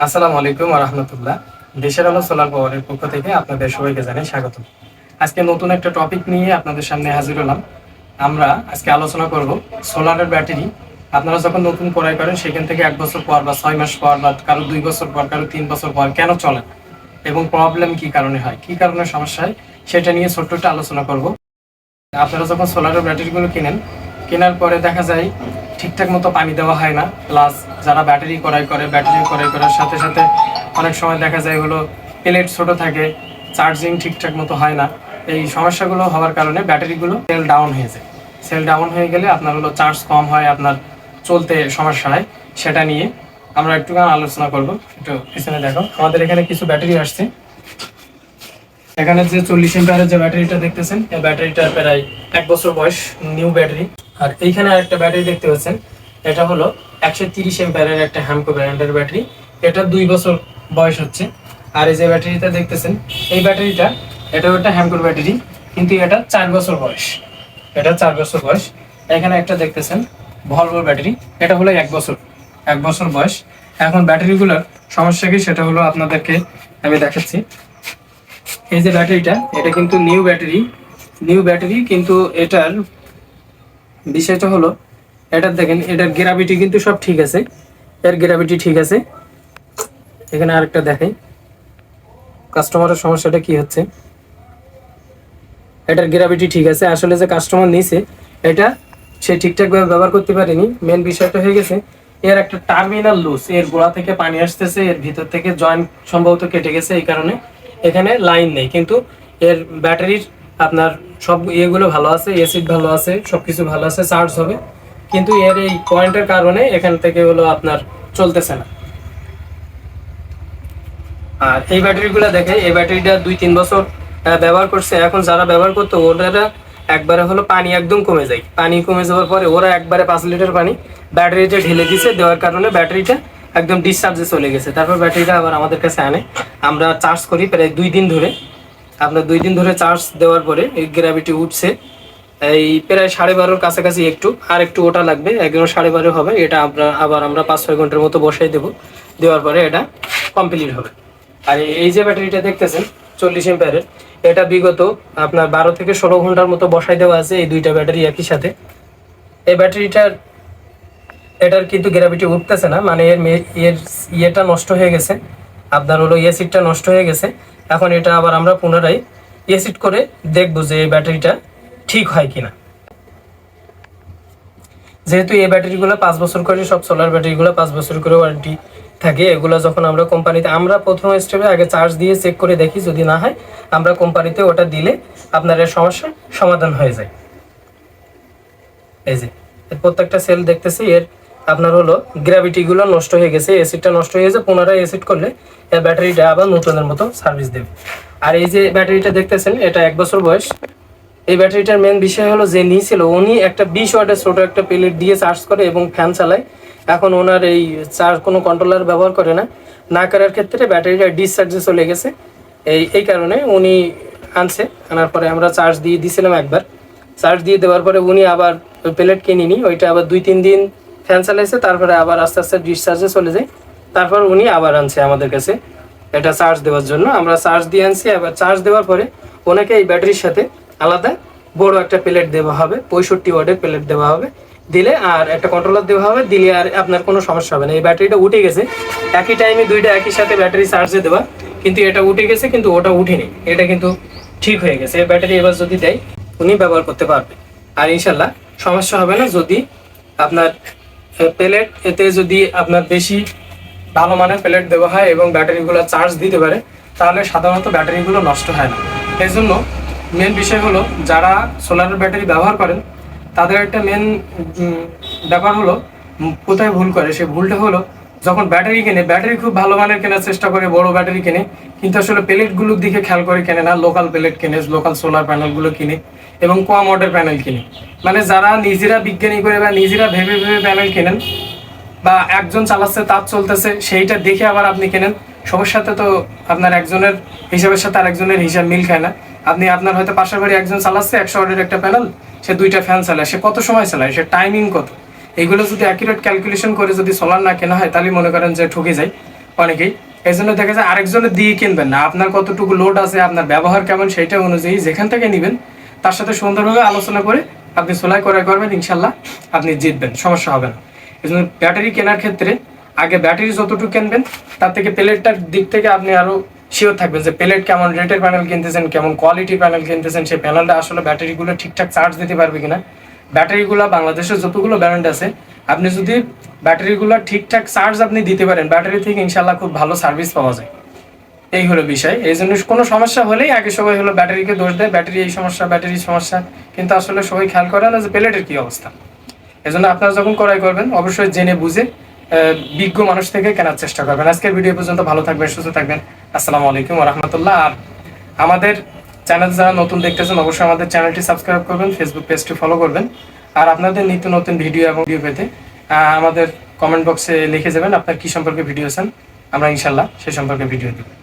আসসালামু আলাইকুম ওয়া রাহমাতুল্লাহ। দেশের আলো সোলার পাওয়ারের পক্ষ থেকে আপনাদের সবাইকে জানাই স্বাগত। আজকে নতুন একটা টপিক নিয়ে আপনাদের সামনে হাজির হলাম। আমরা আজকে আলোচনা করব সোলারের ব্যাটারি। আপনারা যখন নতুন ক্রয় করেন সেখান থেকে 1 বছর পর বা 6 মাস পর বা কারো 2 বছর পর কারো 3 বছর পর কেন চলে না এবং প্রবলেম কি কারণে হয়, কি কারণে সমস্যা হয় সেটা নিয়ে ছোট্ট একটা আলোচনা করব। আপনারা যখন সোলারের ব্যাটারিগুলো কিনেন, কেনার পরে দেখা যায় ঠিকঠাক মতো পানি দেওয়া হয় না। প্লাস যারা ব্যাটারি ক্রয় করার সাথে সাথে অনেক সময় দেখা যায় হলো প্লেট ছোট থাকে, চার্জিং ঠিকঠাক মতো হয় না। এই সমস্যাগুলো হওয়ার কারণে ব্যাটারিগুলো সেল ডাউন হয়ে যায়। সেল ডাউন হয়ে গেলে আপনার হলো চার্জ কম হয়, আপনার চলতে সমস্যা হয়। সেটা নিয়ে আমরা একটুখানি আলোচনা করব। একটু পিছনে দেখো, আমাদের এখানে কিছু ব্যাটারি আসছে। এখানে যে 40 এম্পিয়ারের যে ব্যাটারিটা দেখতেছেন, এই ব্যাটারিটা প্রায় 1 বছর বয়স, নিউ ব্যাটারি। আর এইখানে আরেকটা ব্যাটারি দেখতে পাচ্ছেন, এটা হলো 130 এম্পিয়ারের একটা হ্যামকো ব্র্যান্ডের ব্যাটারি। এটা 2 বছর বয়স হচ্ছে। আর এই যে ব্যাটারিটা দেখতেছেন, এই ব্যাটারিটা এটাও একটা হ্যামকোর ব্যাটারি, কিন্তু এটা 4 বছর বয়স। এটা 4 বছর বয়স। এখানে একটা দেখতেছেন ভলভো ব্যাটারি, এটা হলো 1 বছর বয়স। এখন ব্যাটারিগুলোর সমস্যা কি সেটা হলো আপনাদেরকে আমি দেখাচ্ছি। এই যে ব্যাটারিটা, এটা কিন্তু নিউ ব্যাটারি, কিন্তু এটার বিষয়টা হলো, এটা দেখেন এটার গ্র্যাভিটি কিন্তু সব ঠিক আছে, এর গ্র্যাভিটি ঠিক আছে। এখানে আরেকটা দেখাই কাস্টমারের সমস্যাটা কি হচ্ছে। এটার গ্র্যাভিটি ঠিক আছে, আসলে যে কাস্টমার নিছে এটা সে ঠিকঠাকভাবে ব্যবহার করতে পারেনি। মেন বিষয়টা হয়ে গেছে এর একটা টার্মিনাল লুজ, এর গোড়া থেকে পানি আসতেছে, এর ভিতর থেকে জয়েন্ট সম্ভবত কেটে গেছে, এই কারণে এখানে লাইন নেই। কিন্তু এর ব্যাটারির আপনার সব ইয়েগুলো ভালো আছে, এসিড ভালো আছে, সব কিছু ভালো আছে, চার্জ হবে। কিন্তু এর এই পয়েন্টের কারণে এখান থেকে হলো আপনার চলতেছে না। আর এই ব্যাটারিগুলো দেখে, এই ব্যাটারিটা 2-3 বছর ব্যবহার করছে। এখন যারা ব্যবহার করতো ওরা একবারে হলো পানি একদম কমে যায়। পানি কমে যাওয়ার পরে ওরা একবারে 5 লিটার পানি ব্যাটারিতে ঢেলে দিছে, দেওয়ার কারণে ব্যাটারিটা একদম ডিসচার্জে চলে গেছে। তারপর ব্যাটারিটা আবার আমাদের কাছে আনে, আমরা চার্জ করি প্রায় 2 দিন ধরে। আপনার 2 দিন ধরে চার্জ দেওয়ার পরে এই গ্র্যাভিটি উঠছে এই প্রায় 12.5-র কাছাকাছি। আর একটু ওটা লাগবে, একদম 12.5 হবে। এটা আমরা 5-6 ঘন্টার মতো বসাই দেবো, দেওয়ার পরে এটা কমপ্লিট হবে। আর এই যে ব্যাটারিটা দেখতেছেন 40 এম্পিয়ারের, এটা বিগত আপনার 12 থেকে 16 ঘন্টার মতো বসাই দেওয়া আছে এই দুইটা ব্যাটারি একই সাথে। এই এটার কিন্তু গ্র্যাভিটি উঠতেছে না, মানে এর ইয়েটা নষ্ট হয়ে গেছে, আপনার হলো এসিডটা নষ্ট হয়ে গেছে। এখন এটা আবার আমরা পুনরায় এসিড করে দেখবো যে এই ব্যাটারিটা ঠিক হয় কিনা। যেহেতু এই ব্যাটারিগুলো 5 বছর করে, সব সোলার ব্যাটারিগুলো 5 বছর করে ওয়ারেন্টি থাকে। এগুলো যখন আমরা কোম্পানিতে, আমরা প্রথম স্টেপে আগে চার্জ দিয়ে চেক করে দেখি, যদি না হয় আমরা কোম্পানিতে ওটা দিলে আপনার এর সমস্যার সমাধান হয়ে যায়। এই যে প্রত্যেকটা সেল দেখতেছি এর আপনার হলো গ্র্যাভিটিগুলো নষ্ট হয়ে গেছে, এসিডটা নষ্ট হয়ে গেছে। পুনরায় এসিড করলে এই ব্যাটারিটা আবার নতুনের মতো সার্ভিস দেবে। আর এই যে ব্যাটারিটা দেখতেছেন, এটা 1 বছর বয়স। এই ব্যাটারিটার মেন বিষয় হলো, যে নিয়েছিল উনি একটা 20 ওয়াটের ছোটো একটা প্লেট দিয়ে চার্জ করে এবং ফ্যান চালায়। এখন ওনার এই চার্জ কোনো কন্ট্রোলার ব্যবহার করে না করার ক্ষেত্রে ব্যাটারিটা ডিসচার্জে চলে গেছে। এই কারণে উনি আনার পরে আমরা চার্জ দিয়ে দিয়েছিলাম একবার। চার্জ দিয়ে দেওয়ার পরে উনি আবার ওই প্লেট কিনিনি, ওইটা আবার 2-3 দিন ফ্যান চালাইছে, তারপরে আবার আস্তে আস্তে ডিসচার্জে চলে যায়। তারপর উনি আবার আনছে আমাদের কাছে এটা চার্জ দেওয়ার জন্য। আমরা চার্জ দিয়ে আনছি। আবার চার্জ দেওয়ার পরে ওনাকে এই ব্যাটারির সাথে আলাদা বড় একটা প্লেট দেওয়া হবে, 65 ওয়াটের প্লেট দেওয়া হবে, দিলে আর একটা কন্ট্রোলার দেওয়া হবে, দিলে আর আপনার কোনো সমস্যা হবে না। এই ব্যাটারিটা উঠে গেছে, একই টাইমে দুইটা একই সাথে ব্যাটারি চার্জে দেওয়া, কিন্তু এটা উঠে গেছে, কিন্তু ওটা উঠেনি। এটা কিন্তু ঠিক হয়ে গেছে। এই ব্যাটারি এবার যদি দেয় উনি ব্যবহার করতে পারবে, আর ইনশাল্লাহ সমস্যা হবে না। যদি আপনার প্লেট, এতে যদি আপনার বেশি ভালো মানের প্লেট দেওয়া হয় এবং ব্যাটারিগুলো চার্জ দিতে পারে, তাহলে সাধারণত ব্যাটারিগুলো নষ্ট হয় না। এই জন্য মেন বিষয় হলো, যারা সোলারের ব্যাটারি ব্যবহার করেন তাদের একটা মেন ব্যাপার হলো কোথায় ভুল করে। সে ভুলটা হলো, যখন ব্যাটারি কেনে, ব্যাটারি খুব ভালো মানের কেনার চেষ্টা করে, বড় ব্যাটারি কেনে, কিন্তু আসলে প্লেটগুলোর দিকে খেয়াল করে কেনে না। লোকাল প্লেট কেনে, লোকাল সোলার প্যানেলগুলো কিনে এবং কম ওয়াটের প্যানেল কিনে। মানে যারা নিজেরা বিজ্ঞানী করে বা নিজেরা ভেবে ভেবে প্যানেল কেনেন, বা একজন চালাচ্ছে তার চলতেছে, সেইটা দেখে আবার আপনি কেনেন, সবার সাথে তো আপনার একজনের হিসাবের সাথে আর একজনের হিসাব মিল খায় না। আপনার হয়তো পাশের বাড়ি একজন চালাচ্ছে 100 ওয়াটের একটা প্যানেল, সে 2টা ফ্যান চালায়, সে কত সময় চালায়, সে টাইমিং কত, এইগুলো যদি অ্যাকুরেট ক্যালকুলেশন করে যদি সোলার না কেনা হয়, তাহলে মনে করেন যে ঠকে যায়। অনেকেই। এই জন্য দেখা যায় আরেকজনের দিয়ে কিনবেন না, আপনার কতটুকু লোড আছে, আপনার ব্যবহার কেমন, সেইটা অনুযায়ী যেখান থেকে নেবেন তার সাথে সুন্দরভাবে আলোচনা করে আপনি সোলার ক্রয় করবেন, ইনশাল্লাহ আপনি জিতবেন, সমস্যা হবে না। এই জন্য ব্যাটারি কেনার ক্ষেত্রে আগে ব্যাটারি যতটুকু কিনবেন তার থেকে প্লেটটার দিক থেকে আপনি আরও শিওর থাকবেন যে প্লেট কেমন রেটের প্যানেল কিনতেছেন, কেমন কোয়ালিটির প্যানেল কিনতেছেন, সেই প্যানেলটা আসলে ব্যাটারিগুলো ঠিকঠাক চার্জ দিতে পারবে কিনা। ব্যাটারিগুলো বাংলাদেশের যতগুলো ব্র্যান্ড আছে, আপনি যদি ব্যাটারিগুলো ঠিকঠাক চার্জ আপনি দিতে পারেন, ব্যাটারি থেকে ইনশাল্লাহ খুব ভালো সার্ভিস পাওয়া যায়। এই হলো বিষয়। এই জন্য কোনো সমস্যা হলেই আগে সবাই হলো ব্যাটারিকে দোষ দেয়, ব্যাটারি এই সমস্যা, ব্যাটারির সমস্যা, কিন্তু আসলে সবাই খেয়াল করে না যে প্লেটের কী অবস্থা। এই জন্য আপনারা যখন ক্রয় করবেন অবশ্যই জেনে বুঝে বিজ্ঞ মানুষ থেকে কেনার চেষ্টা করবেন। আজকের ভিডিও পর্যন্ত ভালো থাকবেন, সুস্থ থাকবেন। আসসালামু আলাইকুম ওয়া রাহমাতুল্লাহ। আর আমাদের চ্যানেল যারা নতুন দেখতেছেন অবশ্যই আমাদের চ্যানেলটি সাবস্ক্রাইব করবেন, ফেসবুক পেজটি ফলো করবেন। আর আপনাদের নিত্য নতুন ভিডিও এবং ভিডিও পেতে আমাদের কমেন্ট বক্সে লিখে যাবেন আপনার কী সম্পর্কে ভিডিও চান, আমরা ইনশাল্লাহ সেই সম্পর্কে ভিডিও দেব।